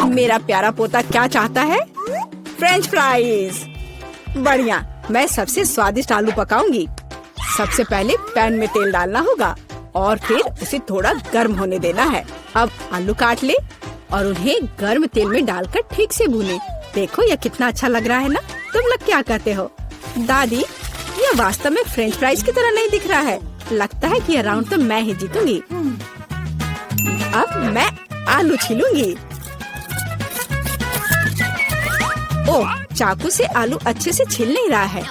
मेरा प्यारा पोता क्या चाहता है? French fries. बढ़िया, मैं सबसे स्वादिष्ट आलू पकाऊंगी। सबसे पहले पैन में तेल डालना होगा और फिर उसे थोड़ा गर्म होने देना है। अब आलू काट ले और उन्हें गर्म तेल में डालकर ठीक से भूने। देखो यह कितना अच्छा लग रहा है ना? तुम लोग क्या कहते हो? दादी, यह वास्तव में फ्रेंच फ्राइज की तरह नहीं दिख रहा है। लगता है कि यह राउंड तो मैं ही जीतूंगी। अब मैं आलू छीलूंगी। ओह, चाकू से आलू अच्छे से छिल नहीं रहा है।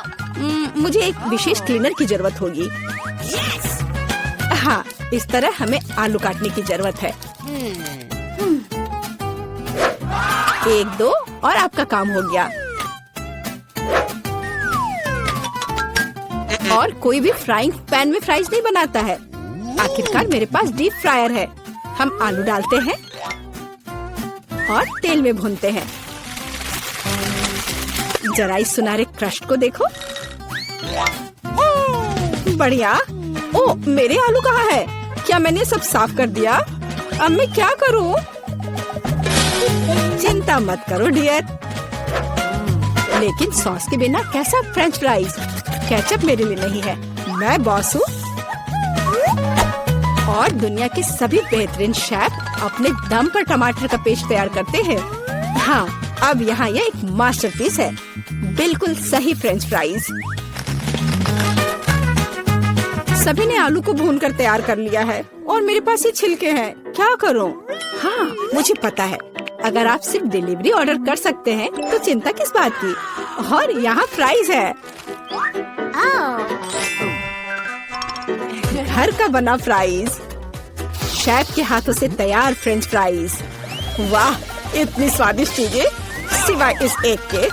मुझे एक विशेष क्लीनर की जरूरत होगी। हाँ, इस तरह हमें आलू काटने की जरूरत है। 1, 2 और आपका काम हो गया। और कोई भी फ्राइंग पैन में फ्राइज नहीं बनाता है। आखिरकार मेरे पास डीप फ्रायर है। हम आलू डालते हैं और तेल में भूनते हैं। जरा इस सुनहरे क्रस्ट को देखो। बढ़िया। ओ, मेरे आलू कहाँ है? क्या मैंने सब साफ कर दिया? अब मैं क्या करूँ? चिंता मत करो डियर। लेकिन सॉस के बिना कैसा फ्रेंच फ्राइज? केचप मेरे लिए नहीं है, मैं बॉस हूँ। और दुनिया के सभी बेहतरीन शेफ अपने दम पर टमाटर का पेस्ट तैयार करते हैं। हाँ, अब यहाँ यह एक मास्टरपीस है। बिल्कुल सही फ्रेंच फ्राइज। सभी ने आलू को भूनकर तैयार कर लिया है और मेरे पास ये छिलके हैं। क्या करूँ? हाँ, मुझे पता है। अगर आप सिर्फ डिलीवरी ऑर्डर कर सकते हैं तो चिंता किस बात की। और यहाँ फ्राइज है। घर का बना फ्राइज, शेफ के हाथों से तैयार फ्रेंच फ्राइज। वाह, इतनी स्वादिष्ट चीजें सिवाय इस एक के।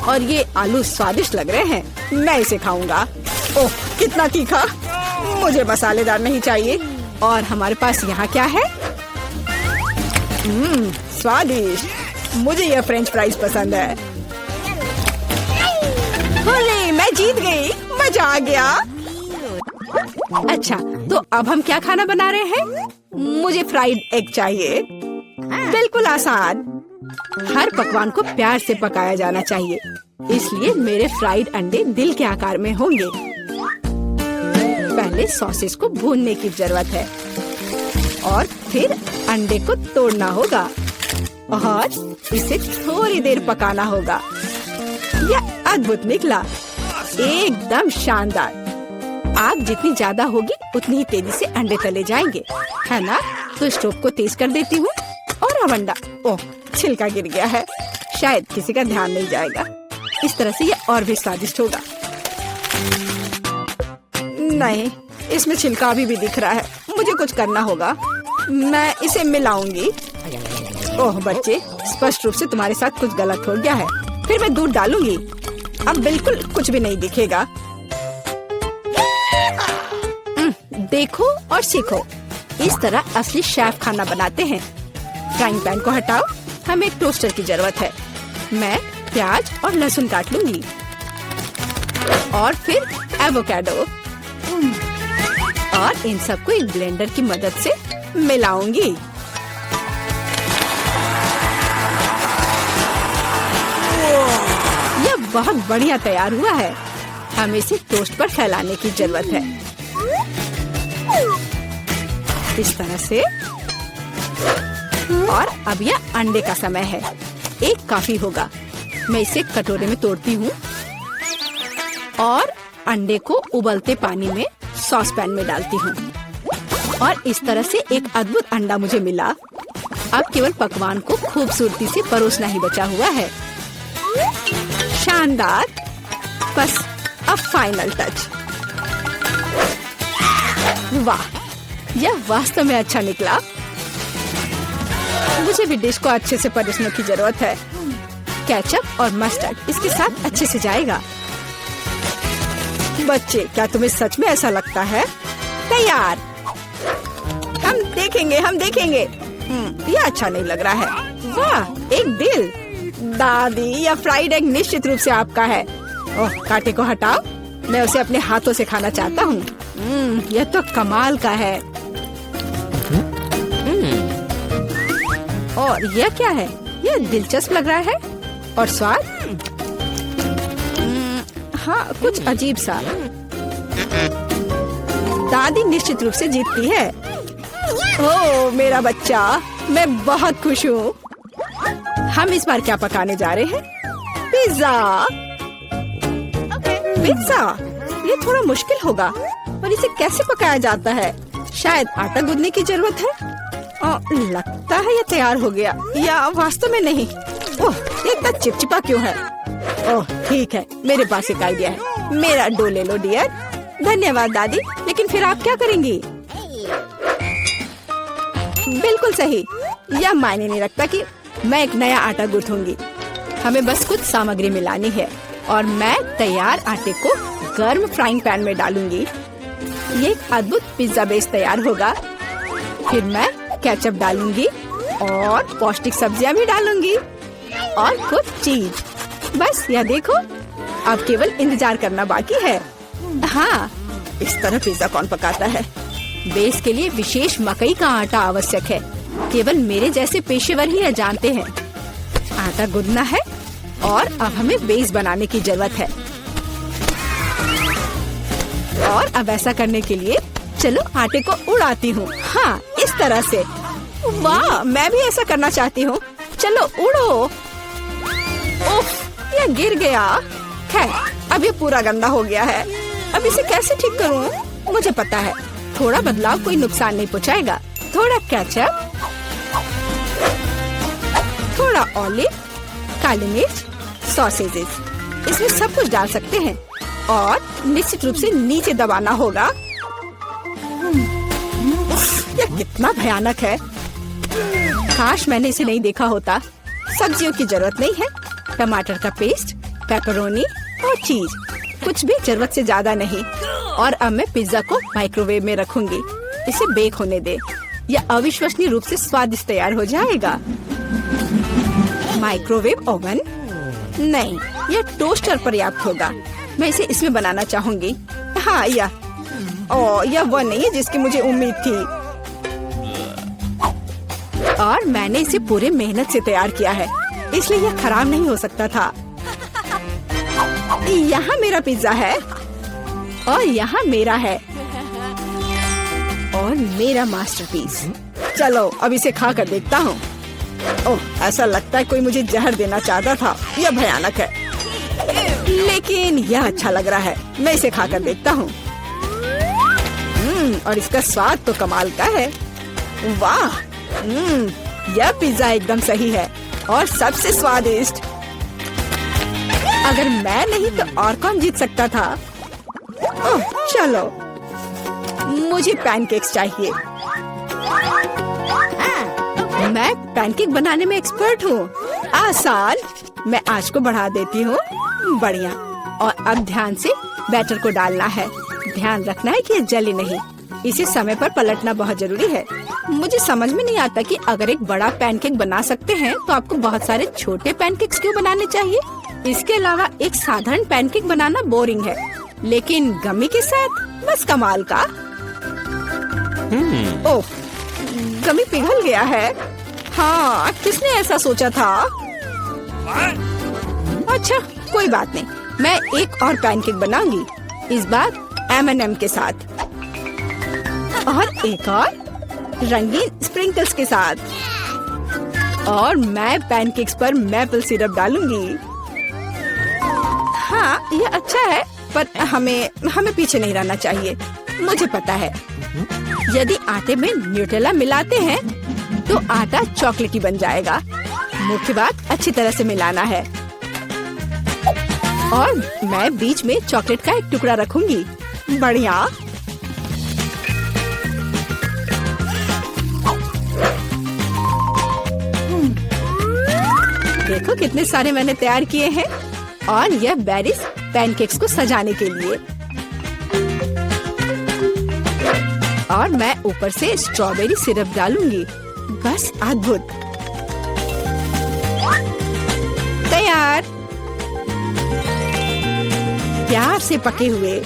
और ये आलू स्वादिष्ट लग रहे हैं। मैं इसे खाऊंगा। ओह, कितना तीखा। मुझे मसालेदार नहीं चाहिए। और हमारे पास यहाँ क्या है? स्वादिष्ट। मुझे यह फ्रेंच फ्राइज पसंद है। अरे, मैं जीत गई। मजा आ गया। अच्छा, तो अब हम क्या खाना बना रहे हैं? मुझे फ्राइड एग चाहिए। बिल्कुल आसान। हर पकवान को प्यार से पकाया जाना चाहिए, इसलिए मेरे फ्राइड अंडे दिल के आकार में होंगे। पहले सॉसेस को भूनने की जरूरत है और फिर अंडे को तोड़ना होगा और इसे थोड़ी देर पकाना होगा। यह अद्भुत निकला, एकदम शानदार। आग जितनी ज्यादा होगी उतनी ही तेजी से अंडे तले जाएंगे, है ना? तो स्टोव को तेज कर देती हूँ और अब अंडा। ओह, छिलका गिर गया है। शायद किसी का ध्यान नहीं जाएगा। इस तरह से यह और भी स्वादिष्ट होगा। नहीं, इसमें छिलका अभी भी दिख रहा है। मुझे कुछ करना होगा। मैं इसे मिलाऊंगी। ओह बच्चे, स्पष्ट रूप से तुम्हारे साथ कुछ गलत हो गया है। फिर मैं दूध डालूंगी। अब बिल्कुल कुछ भी नहीं दिखेगा। देखो और सीखो। इस तरह असली शेफ खाना बनाते हैं। फ्राइंग पैन को हटाओ। हमें एक टोस्टर की जरूरत है। मैं प्याज और लहसुन काट लूंगी और फिर एवोकाडो और इन सबको एक ब्लेंडर की मदद से मिलाऊंगी। यह बहुत बढ़िया तैयार हुआ है। हमें इसे टोस्ट पर फैलाने की जरूरत है। इस तरह से। और अब यह अंडे का समय है। एक काफी होगा। मैं इसे कटोरे में तोड़ती हूँ और अंडे को उबलते पानी में सॉस पैन में डालती हूँ। और इस तरह से एक अद्भुत अंडा मुझे मिला। अब केवल पकवान को खूबसूरती से परोसना ही बचा हुआ है। शानदार। बस अब फाइनल टच। वाह, यह वास्तव में अच्छा निकला। मुझे भी डिश को अच्छे से परोसने की जरूरत है। केचप और मस्टर्ड इसके साथ अच्छे से जाएगा। बच्चे, क्या तुम्हें सच में ऐसा लगता है? तैयार। हम देखेंगे। यह अच्छा नहीं लग रहा है। वाह, एक दिल। दादी, यह फ्राइड एग निश्चित रूप से आपका है। ओह, कांटे को हटाओ। मैं उसे अपने हाथों से खाना चाहता हूँ। यह तो कमाल का है। और यह क्या है? यह दिलचस्प लग रहा है। और स्वाद? हाँ, कुछ अजीब सा। दादी निश्चित रूप से जीतती है। ओह मेरा बच्चा, मैं बहुत खुश हूँ। हम इस बार क्या पकाने जा रहे हैं? पिज्जा। पिज्जा? ये थोड़ा मुश्किल होगा। और इसे कैसे पकाया जाता है? शायद आटा गूंदने की जरूरत है। लगता है ये तैयार हो गया, या वास्तव में नहीं। ओह, ये इतना चिपचिपा क्यों है? ओह ठीक है, मेरे पास एक आइडिया है। मेरा डो ले लो डियर। धन्यवाद दादी, लेकिन फिर आप क्या करेंगी? बिल्कुल सही। यह मायने नहीं रखता कि मैं एक नया आटा गूंथूंगी। हमें बस कुछ सामग्री मिलानी है और मैं तैयार आटे को गर्म फ्राइंग पैन में डालूंगी। ये एक अद्भुत पिज्जा बेस तैयार होगा। फिर मैं केचप डालूंगी और पौष्टिक सब्जियां भी डालूंगी और कुछ चीज। बस यह देखो, अब केवल इंतजार करना बाकी है। हाँ, इस तरह पिज्जा कौन पकाता है? बेस के लिए विशेष मकई का आटा आवश्यक है। केवल मेरे जैसे पेशेवर ही यह जानते हैं। आटा गूंदना है और अब हमें बेस बनाने की जरूरत है। और अब ऐसा करने के लिए चलो आटे को उड़ाती हूँ। हाँ, इस तरह से। वाह, मैं भी ऐसा करना चाहती हूँ। चलो उड़ो। उफ, यह गिर गया। खैर, अब ये पूरा गंदा हो गया है। अब इसे कैसे ठीक करूँ? मुझे पता है, थोड़ा बदलाव कोई नुकसान नहीं पहुँचाएगा। थोड़ा केचप, थोड़ा ऑलिव, काली मिर्च, सॉसेजेस, इसमें सब कुछ डाल सकते हैं और निश्चित रूप से नीचे दबाना होगा। यह कितना भयानक है। काश मैंने इसे नहीं देखा होता। सब्जियों की जरूरत नहीं है। टमाटर का पेस्ट, पेपरोनी और चीज, कुछ भी जरूरत से ज्यादा नहीं। और अब मैं पिज्जा को माइक्रोवेव में रखूंगी। इसे बेक होने दे। यह अविश्वसनीय रूप से स्वादिष्ट तैयार हो जाएगा। माइक्रोवेव ओवन नहीं, यह टोस्टर पर्याप्त होगा। मैं इसे इसमें बनाना चाहूंगी। हाँ, यह वह नहीं है जिसकी मुझे उम्मीद थी। और मैंने इसे पूरे मेहनत से तैयार किया है, इसलिए यह खराब नहीं हो सकता था। यहाँ मेरा पिज्जा है और यहाँ मेरा है और मेरा मास्टरपीस। चलो अब इसे खा कर देखता हूँ। ओह, ऐसा लगता है कोई मुझे जहर देना चाहता था। यह भयानक है, लेकिन यह अच्छा लग रहा है। मैं इसे खा कर देखता हूँ। और इसका स्वाद तो कमाल का है। वाह, यह पिज्जा एकदम सही है और सबसे स्वादिष्ट। अगर मैं नहीं तो और कौन जीत सकता था? ओह, चलो, मुझे पैनकेक्स चाहिए। मैं पैनकेक बनाने में एक्सपर्ट हूँ। आसान। मैं आंच को बढ़ा देती हूँ। बढ़िया। और अब ध्यान से बैटर को डालना है। ध्यान रखना है कि ये जले नहीं। इसे समय पर पलटना बहुत जरूरी है। मुझे समझ में नहीं आता कि अगर एक बड़ा पैनकेक बना सकते हैं तो आपको बहुत सारे छोटे पैनकेक्स क्यों बनाने चाहिए? इसके अलावा एक साधारण पैनकेक बनाना बोरिंग है, लेकिन गमी के साथ बस कमाल का। ओह, गमी पिघल गया है। हाँ, किसने ऐसा सोचा था? अच्छा, कोई बात नहीं। मैं एक और पैनकेक बनाऊंगी, इस बार M&M के साथ, और एक और रंगीन स्प्रिंकल्स के साथ। और मैं पैनकेक्स पर मैपल सिरप डालूंगी। हाँ, ये अच्छा है, पर हमें पीछे नहीं रहना चाहिए। मुझे पता है, यदि आटे में न्यूटेला मिलाते हैं तो आटा चॉकलेटी बन जाएगा। मुख्य बात अच्छी तरह से मिलाना है। और मैं बीच में चॉकलेट का एक टुकड़ा रखूंगी। बढ़िया। देखो कितने सारे मैंने तैयार किए हैं। और यह बेरीज पैनकेक्स को सजाने के लिए। और मैं ऊपर से स्ट्रॉबेरी सिरप डालूंगी। बस अद्भुत। तैयार। प्यार से पके हुए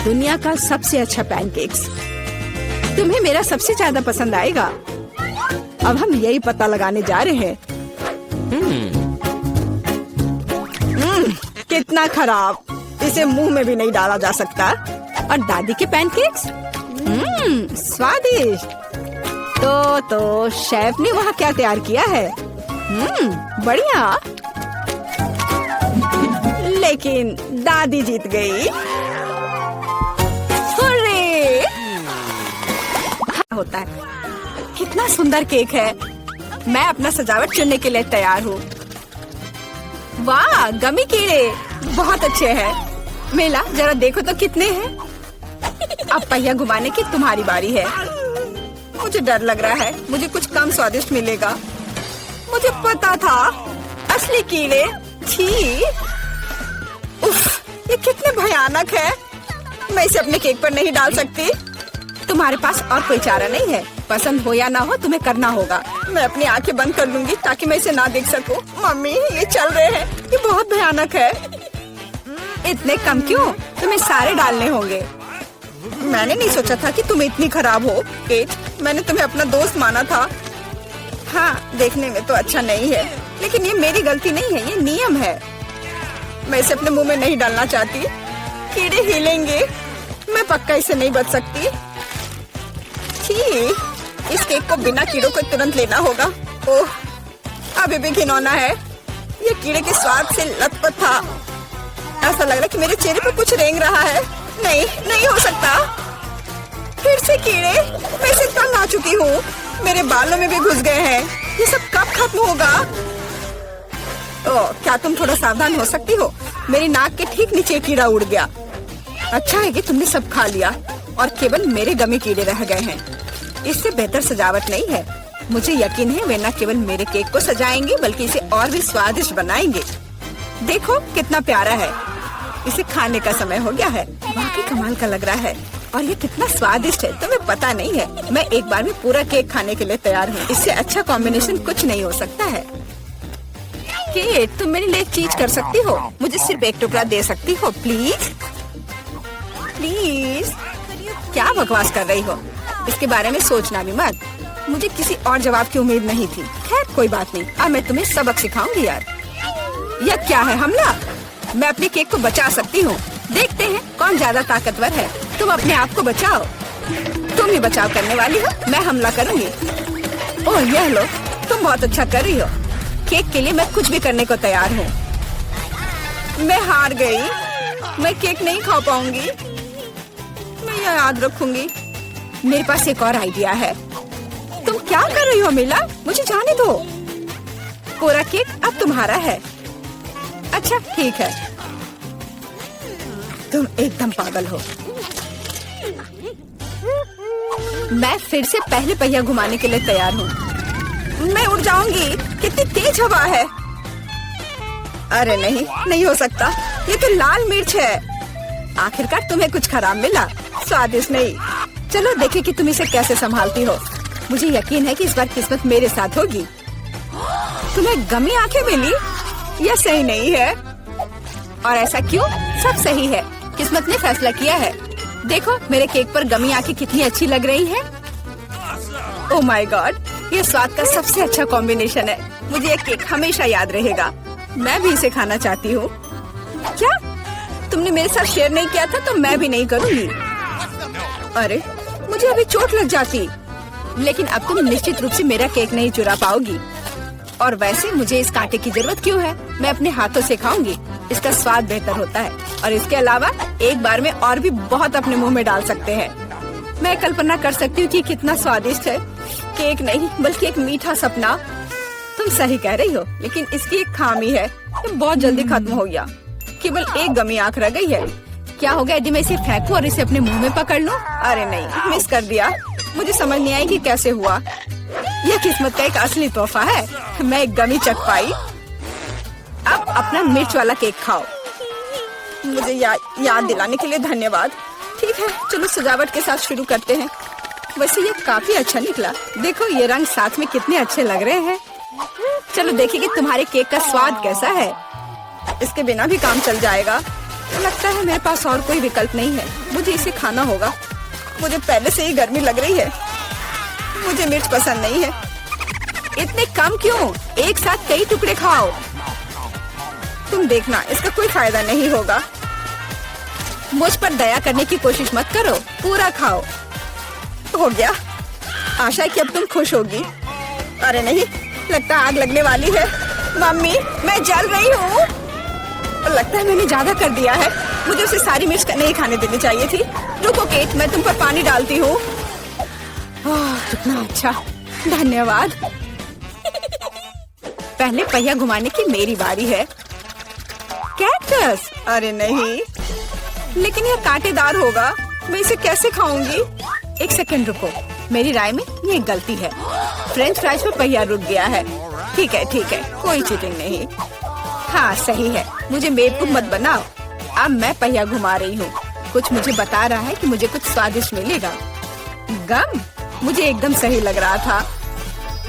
दुनिया का सबसे अच्छा पैनकेक्स। तुम्हें मेरा सबसे ज्यादा पसंद आएगा। अब हम यही पता लगाने जा रहे हैं। कितना खराब, इसे मुंह में भी नहीं डाला जा सकता। और दादी के पैनकेक्स, स्वादिष्ट। तो शेफ ने वहाँ क्या तैयार किया है? बढ़िया। लेकिन दादी जीत गई। हुर्रे! होता है। कितना सुंदर केक है। मैं अपना सजावट चुनने के लिए तैयार हूँ। वाह, गमी कीड़े बहुत अच्छे हैं। मेला जरा देखो तो कितने हैं। अब पहिया घुमाने की तुम्हारी बारी है। मुझे डर लग रहा है, मुझे कुछ कम स्वादिष्ट मिलेगा। मुझे पता था, असली कीड़े। छी, उफ, ये कितने भयानक है। मैं इसे अपने केक पर नहीं डाल सकती। तुम्हारे पास और कोई चारा नहीं है। पसंद हो या ना हो, तुम्हें करना होगा। मैं अपनी आंखें बंद कर लूंगी ताकि मैं इसे ना देख सकूं। मम्मी, ये चल रहे हैं, ये बहुत भयानक है। इतने कम क्यों? तुम्हें सारे डालने होंगे। मैंने नहीं सोचा था कि तुम इतनी खराब हो। केट, मैंने तुम्हें अपना दोस्त माना था। हाँ, देखने में तो अच्छा नहीं है, लेकिन ये मेरी गलती नहीं है, ये नियम है। मैं इसे अपने मुंह में नहीं डालना चाहती। कीड़े हिलेंगे, मैं पक्का इसे नहीं बच सकती। छी, इस केक को बिना कीड़ों को तुरंत लेना होगा। ओह, अभी भी घिनौना है। ये कीड़े के स्वाद से लथपथ था। ऐसा लग रहा है कि मेरे चेहरे पर कुछ रेंग रहा है। नहीं, नहीं हो सकता। फिर से कीड़े। मैं इसे तंग आ चुकी हूँ। मेरे बालों में भी घुस गए हैं। ये सब कब खत्म होगा? ओह, क्या तुम थोड़ा सावधान हो सकती हो? मेरी नाक के ठीक नीचे कीड़ा उड़ गया। अच्छा है कि तुमने सब खा लिया और केवल मेरे गमी कीड़े रह गए हैं। इससे बेहतर सजावट नहीं है। मुझे यकीन है वे न केवल मेरे केक को सजाएंगे बल्कि इसे और भी स्वादिष्ट बनाएंगे। देखो कितना प्यारा है। इसे खाने का समय हो गया है। वाकई कमाल का लग रहा है और ये कितना स्वादिष्ट है तुम्हें पता नहीं है। मैं एक बार में पूरा केक खाने के लिए तैयार हूँ। इससे अच्छा कॉम्बिनेशन कुछ नहीं हो सकता है। केट, तुम मेरे लिए एक चीज कर सकती हो? मुझे सिर्फ एक टुकड़ा दे सकती हो प्लीज? प्लीज। क्या बकवास कर रही हो? इसके बारे में सोचना भी मत। मुझे किसी और जवाब की उम्मीद नहीं थी। खैर कोई बात नहीं, अब मैं तुम्हें सबक सिखाऊंगी यार। यह क्या है, हमला? मैं अपने केक को बचा सकती हूँ। देखते हैं कौन ज्यादा ताकतवर है। तुम अपने आप को बचाओ। तुम ही बचाव करने वाली हो, मैं हमला करूँगी। ओह यह लो, तुम बहुत अच्छा कर रही हो। केक के लिए मैं कुछ भी करने को तैयार हूँ। मैं हार गई। मैं केक नहीं खा पाऊंगी। मैं यह याद रखूंगी। मेरे पास एक और आइडिया है। तुम क्या कर रही हो मिला? मुझे जाने दो। पूरा केक अब तुम्हारा है। अच्छा ठीक है। तुम एकदम पागल हो। मैं फिर से पहले पहिया घुमाने के लिए तैयार हूँ। मैं उड़ जाऊंगी। कितनी तेज हवा है। अरे नहीं, नहीं हो सकता। ये तो लाल मिर्च है। आखिरकार तुम्हें कुछ खराब मिला। स्वादिष्ट नहीं। चलो देखें कि तुम इसे कैसे संभालती हो। मुझे यकीन है कि इस बार किस्मत मेरे साथ होगी। तुम्हें गमी आंखें मिली? यह सही नहीं है। और ऐसा क्यों? सब सही है। किस्मत ने फैसला किया है। देखो मेरे केक पर गमी आंखें कितनी अच्छी लग रही हैं। ओह माय गॉड, ये स्वाद का सबसे अच्छा कॉम्बिनेशन है। मुझे ये केक हमेशा याद रहेगा। मैं भी इसे खाना चाहती हूँ। क्या तुमने मेरे साथ शेयर नहीं किया था तो मैं भी नहीं करूँगी। अरे मुझे अभी चोट लग जाती। लेकिन अब तुम निश्चित रूप से मेरा केक नहीं चुरा पाओगी। और वैसे मुझे इस कांटे की जरूरत क्यों है? मैं अपने हाथों से खाऊंगी। इसका स्वाद बेहतर होता है और इसके अलावा एक बार में और भी बहुत अपने मुंह में डाल सकते हैं। मैं कल्पना कर सकती हूँ कि कितना स्वादिष्ट है। केक नहीं बल्कि एक मीठा सपना। तुम सही कह रही हो, लेकिन इसकी एक खामी है। ये बहुत जल्दी खत्म हो गया। केवल एक गमी आंख रह गई है। क्या हो गया यदि मैं इसे फेंकूं और इसे अपने मुंह में पकड़ लूं? अरे नहीं, मिस कर दिया। मुझे समझ नहीं आई कि कैसे हुआ। यह किस्मत का एक असली तोहफा है। मैं एक गमी चख पाई। अब अपना मिर्च वाला केक खाओ। मुझे याद दिलाने के लिए धन्यवाद। ठीक है, चलो सजावट के साथ शुरू करते हैं। वैसे ये काफी अच्छा निकला। देखो ये रंग साथ में कितने अच्छे लग रहे हैं। चलो देखिए कि तुम्हारे केक का स्वाद कैसा है। इसके बिना भी काम चल जाएगा। लगता है मेरे पास और कोई विकल्प नहीं है। मुझे इसे खाना होगा। मुझे पहले से ही गर्मी लग रही है। मुझे मिर्च पसंद नहीं है। इतने कम क्यों? एक साथ कई टुकड़े खाओ। तुम देखना, इसका कोई फायदा नहीं होगा। मुझ पर दया करने की कोशिश मत करो, पूरा खाओ। हो गया। आशा है कि अब तुम खुश होगी। अरे नहीं, लगता आग लगने वाली है। मम्मी, मैं जल रही हूँ। लगता है मैंने ज्यादा कर दिया है। मुझे उसे सारी मिर्च नहीं खाने देनी चाहिए थी। रुको केट, मैं तुम पर पानी डालती हूँ। कितना अच्छा, धन्यवाद। पहले पहिया घुमाने की मेरी बारी है। कैक्टस? अरे नहीं, लेकिन यह कांटेदार होगा। मैं इसे कैसे खाऊंगी? एक सेकंड रुको, मेरी राय में ये गलती है। फ्रेंच फ्राइज पर पहिया रुक गया है। ठीक है, कोई चीटिंग नहीं। हाँ सही है, मुझे बेवकूफ मत बनाओ। अब मैं पहिया घुमा रही हूँ। कुछ मुझे बता रहा है कि मुझे कुछ स्वादिष्ट मिलेगा। गम? मुझे एकदम सही लग रहा था।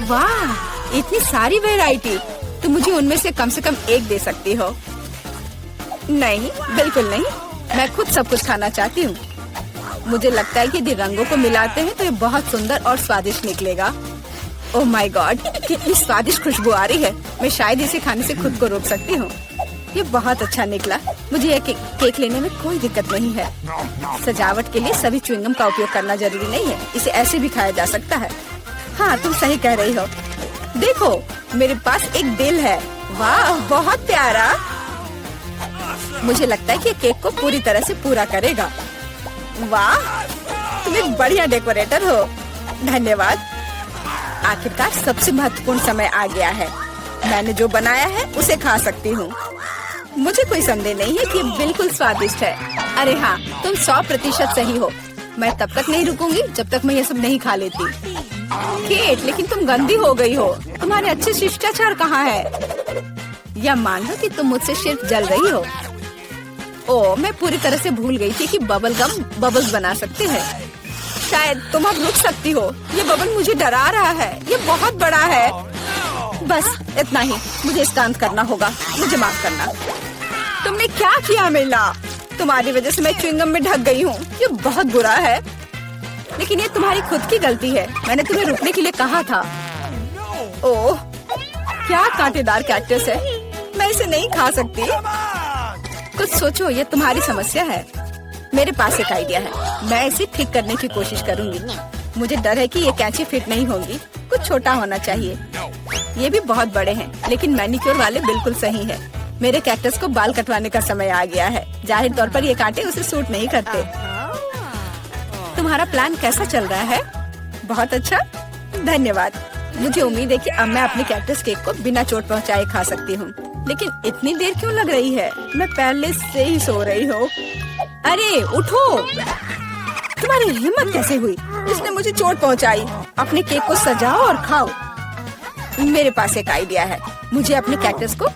वाह, इतनी सारी वैरायटी। तो मुझे उनमें से कम एक दे सकती हो? नहीं, बिल्कुल नहीं। मैं खुद सब कुछ खाना चाहती हूँ। मुझे लगता है कि यदि रंगों को मिलाते हैं तो ये बहुत सुंदर और स्वादिष्ट निकलेगा। ओह माय गॉड, कितनी स्वादिष्ट खुशबू आ रही है। मैं शायद इसे खाने से खुद को रोक सकती हूँ। ये बहुत अच्छा निकला। मुझे यह केक लेने में कोई दिक्कत नहीं है। सजावट के लिए सभी च्युइंगम का उपयोग करना जरूरी नहीं है। इसे ऐसे भी खाया जा सकता है। हाँ, तुम सही कह रही हो। देखो, मेरे पास एक दिल है। वाह, बहुत प्यारा। मुझे लगता है कि केक को पूरी तरह से पूरा करेगा। वाह, तुम एक बढ़िया डेकोरेटर हो। धन्यवाद। आखिरकार सबसे महत्वपूर्ण समय आ गया है। मैंने जो बनाया है उसे खा सकती हूँ। मुझे कोई संदेह नहीं है कि बिल्कुल स्वादिष्ट है। अरे हाँ, तुम 100% सही हो। मैं तब तक नहीं रुकूंगी जब तक मैं ये सब नहीं खा लेती। केट, लेकिन तुम गंदी हो गई हो। तुम्हारे अच्छे शिष्टाचार कहाँ है? या मान लो कि तुम मुझसे सिर्फ जल रही हो। ओह, मैं पूरी तरह से भूल गई थी कि बबल गम बबल्स बना सकते हैं। शायद तुम अब रुक सकती हो। ये बबल मुझे डरा रहा है। ये बहुत बड़ा है। बस इतना ही, मुझे इसका अंत करना होगा। मुझे माफ करना। तुमने क्या किया मिला? तुम्हारी वजह से मैं च्युइंगम में ढक गई हूँ। ये बहुत बुरा है, लेकिन ये तुम्हारी खुद की गलती है। मैंने तुम्हें रुकने के लिए कहा था। ओह, क्या कांटेदार कैक्टस है। मैं इसे नहीं खा सकती। कुछ सोचो, ये तुम्हारी समस्या है। मेरे पास एक आइडिया है। मैं इसे ठीक करने की कोशिश करूंगी। मुझे डर है कि ये कैंची फिट नहीं होंगी। कुछ छोटा होना चाहिए। ये भी बहुत बड़े हैं, लेकिन मैनिक्योर वाले बिल्कुल सही है। मेरे कैक्टस को बाल कटवाने का समय आ गया है। जाहिर तौर पर ये कांटे उसे सूट नहीं करते। तुम्हारा प्लान कैसा चल रहा है? बहुत अच्छा, धन्यवाद। मुझे उम्मीद है कि अब मैं अपने कैक्टस केक को बिना चोट पहुंचाए खा सकती हूँ। लेकिन इतनी देर क्यों लग रही है? मैं पहले से ही सो रही हूँ। अरे उठो, तुम्हारी हिम्मत कैसे हुई? इसने मुझे चोट पहुंचाई। अपने केक को सजाओ और खाओ। मेरे पास एक आइडिया है। मुझे अपने कैक्टस को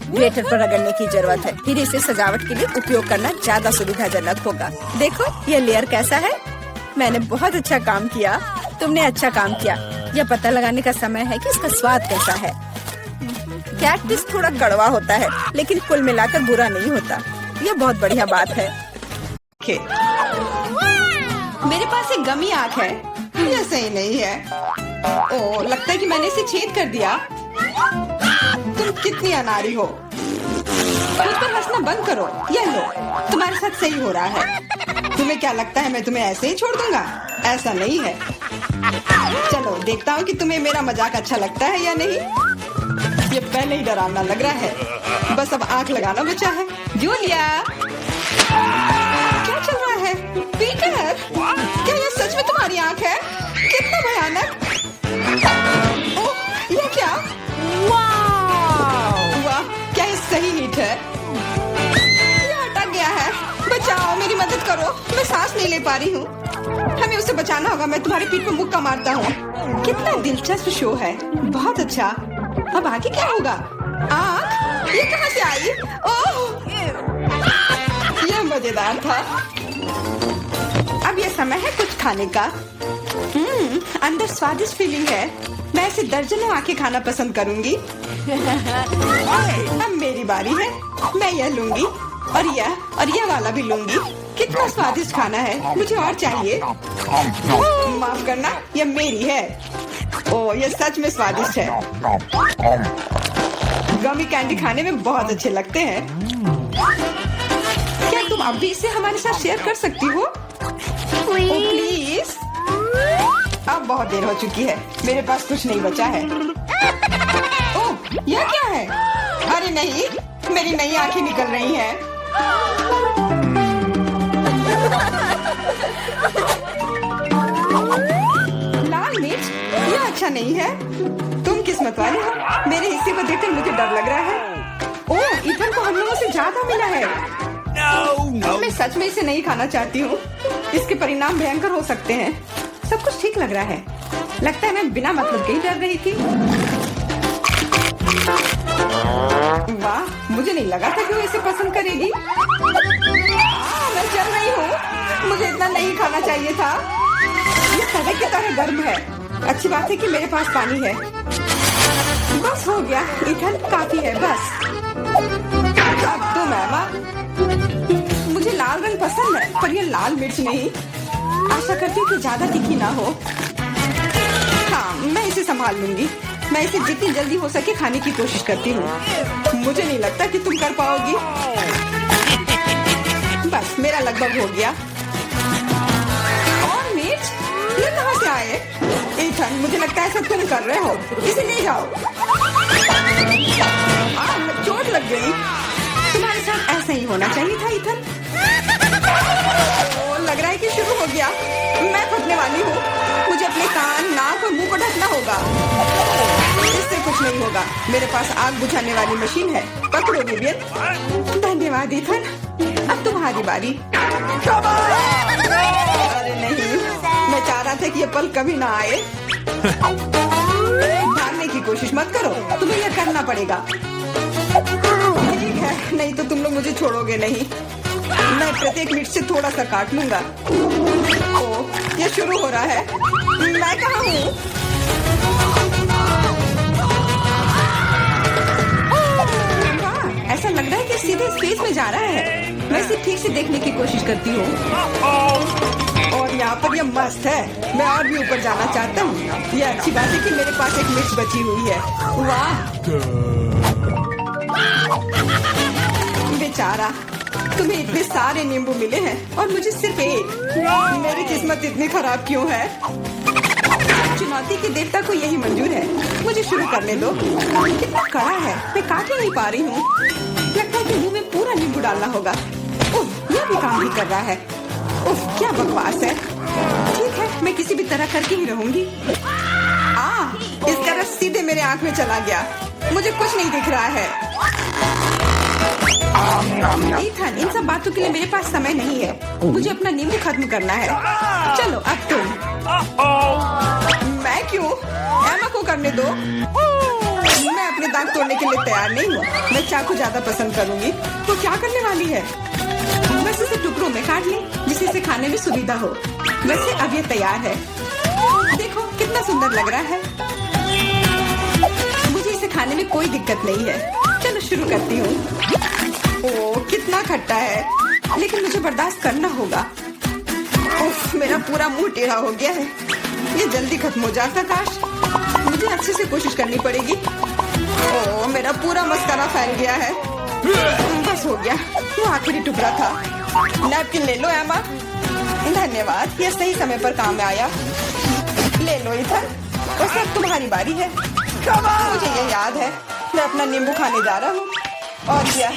ग्रेटर पर रगड़ने की जरूरत है। फिर इसे सजावट के लिए उपयोग करना ज्यादा सुविधाजनक होगा। देखो ये लेयर कैसा है। मैंने बहुत अच्छा काम किया। तुमने अच्छा काम किया। यह पता लगाने का समय है कि इसका स्वाद कैसा है। कैक्टस थोड़ा कड़वा होता है, लेकिन कुल मिलाकर बुरा नहीं होता। यह बहुत बढ़िया बात है। मेरे पास एक गमी आंख है। यह सही नहीं है। ओह, लगता है कि मैंने इसे छेद कर दिया। तुम कितनी अनाड़ी हो। खुद पर हंसना बंद करो। यह लो, तुम्हारे साथ सही हो रहा है। तुम्हें क्या लगता है मैं तुम्हें ऐसे ही छोड़ दूंगा? ऐसा नहीं है। चलो देखता हूँ कि तुम्हें मेरा मजाक अच्छा लगता है या नहीं। ये पहले ही डरावना लग रहा है। बस अब आंख लगाना बचा है। जूलिया, क्या चल रहा है? पीटर, क्या यह सच में तुम्हारी आंख है? कितना भयानक। ओह, यह क्या? वाह, क्या ये सही हिट है? यह अटक गया है। बचाओ, मेरी मदद करो। मैं सांस नहीं ले पा रही हूँ। हमें उसे बचाना होगा। मैं तुम्हारी पीठ पर मुक्का मारता हूँ। कितना दिलचस्प शो है। बहुत अच्छा। अब आगे क्या होगा? आँख? ये कहाँ से आई? ओह, यह मजेदार था। अब यह समय है कुछ खाने का। अंदर स्वादिष्ट फीलिंग है। मैं ऐसे दर्जनों आंखें खाना पसंद करूंगी। अब मेरी बारी है। मैं यह लूंगी और यह वाला भी लूंगी। कितना स्वादिष्ट खाना है। मुझे और चाहिए। माफ करना, यह मेरी है। ओह, ये सच में स्वादिष्ट है। गमी कैंडी खाने में बहुत अच्छे लगते हैं। क्या तुम अब भी इसे हमारे साथ शेयर कर सकती हो? प्लीज। अब बहुत देर हो चुकी है, मेरे पास कुछ नहीं बचा है। ओह, यह क्या है? अरे नहीं, मेरी नई आंखें निकल रही हैं। लाल मिर्च, यह अच्छा नहीं है। तुम किस्मत वाले हो, मेरे हिस्से को देखकर मुझे डर लग रहा है। ओह, इथन को हम लोगों से ज्यादा मिला है। मैं सच में इसे नहीं खाना चाहती हूँ। इसके परिणाम भयंकर हो सकते हैं। सब कुछ ठीक लग रहा है। लगता है मैं बिना मतलब के ही डर रही थी। वाह, मुझे नहीं लगा था कि वो इसे पसंद करेगी। मैं चल रही हूँ। मुझे इतना नहीं खाना चाहिए था। ये तवे की तरह गर्म है। अच्छी बात है कि मेरे पास पानी है। बस हो गया, इथन काफी है बस। अब तुम एमा। मुझे लाल रंग पसंद है, पर ये लाल मिर्च नहीं। आशा करती हूँ कि ज्यादा तीखी ना हो। हाँ, मैं इसे संभाल लूंगी। मैं इसे जितनी जल्दी हो सके खाने की कोशिश करती हूँ। मुझे नहीं लगता कि तुम कर पाओगी। बस, मेरा लगभग हो गया। और मिर्च, ये कहाँ से आए? इथन, मुझे लगता है सब तुम कर रहे हो। इसे ले जाओ। चोट लग गई। तुम्हारे साथ ऐसा ही होना चाहिए था इथन। लग रहा है कि शुरू हो गया। मैं फटने वाली हूँ। मुझे अपने कान, नाक और मुंह को ढकना होगा। इससे कुछ नहीं होगा। मेरे पास आग बुझाने वाली मशीन है। पकड़ो विवियन। धन्यवाद इथन। अब तुम्हारी बारी। अरे नहीं, मैं चाह रहा था कि ये पल कभी ना आए। भागने की कोशिश मत करो, तुम्हें यह करना पड़ेगा। ठीक है, नहीं तो तुम लोग मुझे छोड़ोगे नहीं। मैं प्रत्येक मिनट से थोड़ा सा काट लूंगा। ओह, ये शुरू हो रहा है। मैं कहाँ हूँ? वाह, ऐसा लग रहा है कि सीधे स्पेस में जा रहा है। मैं इसे ठीक से देखने की कोशिश करती हूँ। और यहाँ पर यह मस्त है। मैं और भी ऊपर जाना चाहता हूँ। यह अच्छी बात है कि मेरे पास एक मिर्च बची हुई है। वाह, बेचारा, तुम्हें इतने सारे नींबू मिले हैं और मुझे सिर्फ एक। मेरी किस्मत इतनी खराब क्यों है? चुनौती के देवता को यही मंजूर है। मुझे शुरू करने दो। कितना कड़ा है, मैं काट ही नहीं पा रही हूँ। लगता है कि मुंह में पूरा नींबू डालना होगा। उफ, यह भी काम नहीं कर रहा है। उफ, क्या बकवास है। ठीक है, मैं किसी भी तरह करके ही रहूंगी। इसका रस सीधे मेरे आंख में चला गया। मुझे कुछ नहीं दिख रहा है। इथन, इन सब बातों के लिए मेरे पास समय नहीं है। मुझे अपना नींबू खत्म करना है। चलो अब तुम। मैं क्यों? एमा को करने दो। मैं अपने दांत तोड़ने के लिए तैयार नहीं हूँ। मैं चाकू ज्यादा पसंद करूंगी। वो क्या करने वाली है? बस इसे टुकड़ों में काट लें, जिससे इसे खाने में सुविधा हो। वैसे अब ये तैयार है। देखो कितना सुंदर लग रहा है। मुझे इसे खाने में कोई दिक्कत नहीं है। चलो शुरू करती हूँ। ओह, कितना खट्टा है, लेकिन मुझे बर्दाश्त करना होगा। उफ, मेरा पूरा मुंह टेढ़ा हो गया है। ये जल्दी खत्म हो जाता काश। मुझे अच्छे से कोशिश करनी पड़ेगी। ओह, मेरा पूरा मस्कारा फैल गया है। बस हो गया, वो आखिरी टुकड़ा था। नैपकिन ले लो एमा। धन्यवाद, यह सही समय पर काम में आया। ले लो इथन, बस अब तुम्हारी बारी है। मुझे ये याद है, मैं अपना नींबू खाने जा रहा हूँ। और क्या?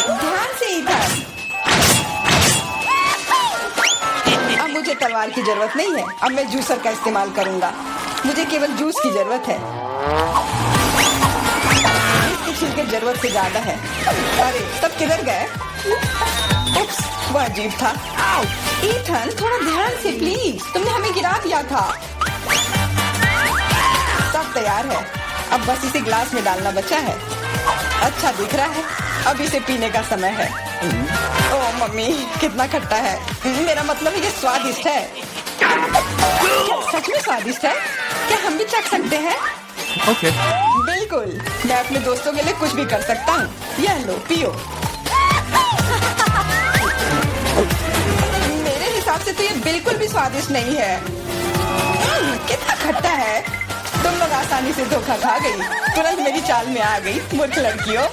ध्यान से इथन। अब मुझे तलवार की जरूरत नहीं है। अब मैं जूसर का इस्तेमाल करूंगा। मुझे केवल जूस की जरूरत है। इसके छिलके जरूरत से ज्यादा है। अरे, सब किधर गए? उप्स, वह अजीब था। इथन, थोड़ा ध्यान से प्लीज। तुमने हमें गिरा दिया था। सब तैयार है। अब बस इसे ग्लास में डालना बचा है। अच्छा दिख रहा है। अब इसे पीने का समय है। ओह मम्मी, कितना खट्टा है। मेरा मतलब है ये स्वादिष्ट है। क्या सच में स्वादिष्ट है? क्या हम भी चख सकते हैं? Okay. बिल्कुल, मैं अपने दोस्तों के लिए कुछ भी कर सकता हूँ। यह लो, पियो। मेरे हिसाब से तो ये बिल्कुल भी स्वादिष्ट नहीं है। कितना खट्टा है। तुम लोग आसानी से धोखा खा गई, तुरंत मेरी चाल में आ गई, मूर्ख लड़कियों।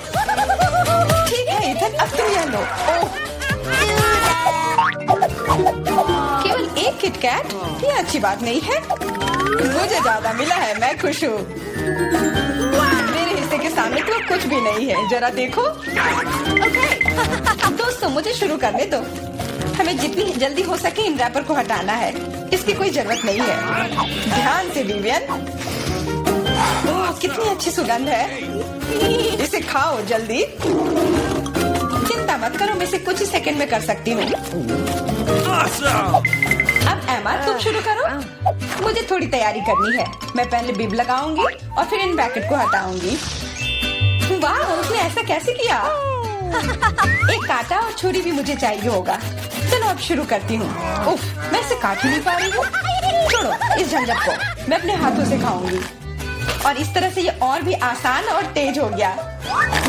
ठीक है इथन, अब तुम यह लो। ओह, केवल एक किटकैट, ये अच्छी बात नहीं है। मुझे ज्यादा मिला है, मैं खुश हूँ। मेरे हिस्से के सामने तो कुछ भी नहीं है, जरा देखो। ओके दोस्तों, मुझे शुरू करने दो। हमें जितनी जल्दी हो सके इन रैपर को हटाना है, इसकी कोई जरूरत नहीं है। ध्यान से विवियन। ओह, कितनी अच्छी सुगंध है। इसे खाओ जल्दी। चिंता मत करो, मैं इसे कुछ ही सेकंड में कर सकती हूँ। अब एमा तुम शुरू करो। मुझे थोड़ी तैयारी करनी है। मैं पहले बिब लगाऊंगी और फिर इन ब्रैकेट को हटाऊंगी। वाह, उसने ऐसा कैसे किया? एक कांटा और छुरी भी मुझे चाहिए होगा। चलो अब शुरू करती हूँ। उफ, मैं इसे काट ही नहीं पा रही हूँ। छोड़ो इस झंझट को, मैं अपने हाथों से खाऊंगी। और इस तरह से ये और भी आसान और तेज हो गया।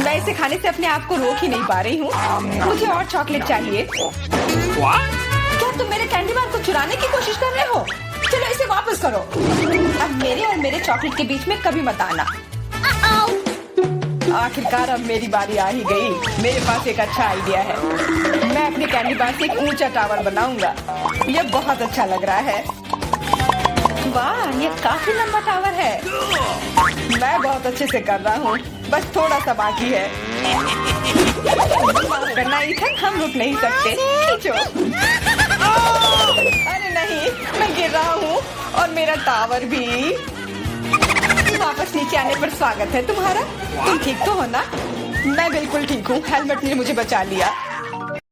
मैं इसे खाने से अपने आप को रोक ही नहीं पा रही हूँ। मुझे और चॉकलेट चाहिए। क्या तुम मेरे कैंडी बार को चुराने की कोशिश कर रहे हो? चलो इसे वापस करो। अब मेरे और मेरे चॉकलेट के बीच में कभी मत आना। आखिरकार अब मेरी बारी आ ही गई। मेरे पास एक अच्छा आइडिया है। मैं अपने कैंडी बार से एक ऊंचा टावर बनाऊंगा। यह बहुत अच्छा लग रहा है। वाह, ये काफी लंबा टावर है। मैं बहुत अच्छे से कर रहा हूँ, बस थोड़ा सा बाकी है। करना इथन, हम रुक नहीं सकते। खींचो। अरे नहीं, मैं गिर रहा हूँ और मेरा टावर भी। वापस नीचे आने पर स्वागत है तुम्हारा। तुम ठीक तो हो ना? मैं बिल्कुल ठीक हूँ। हेलमेट ने मुझे बचा लिया।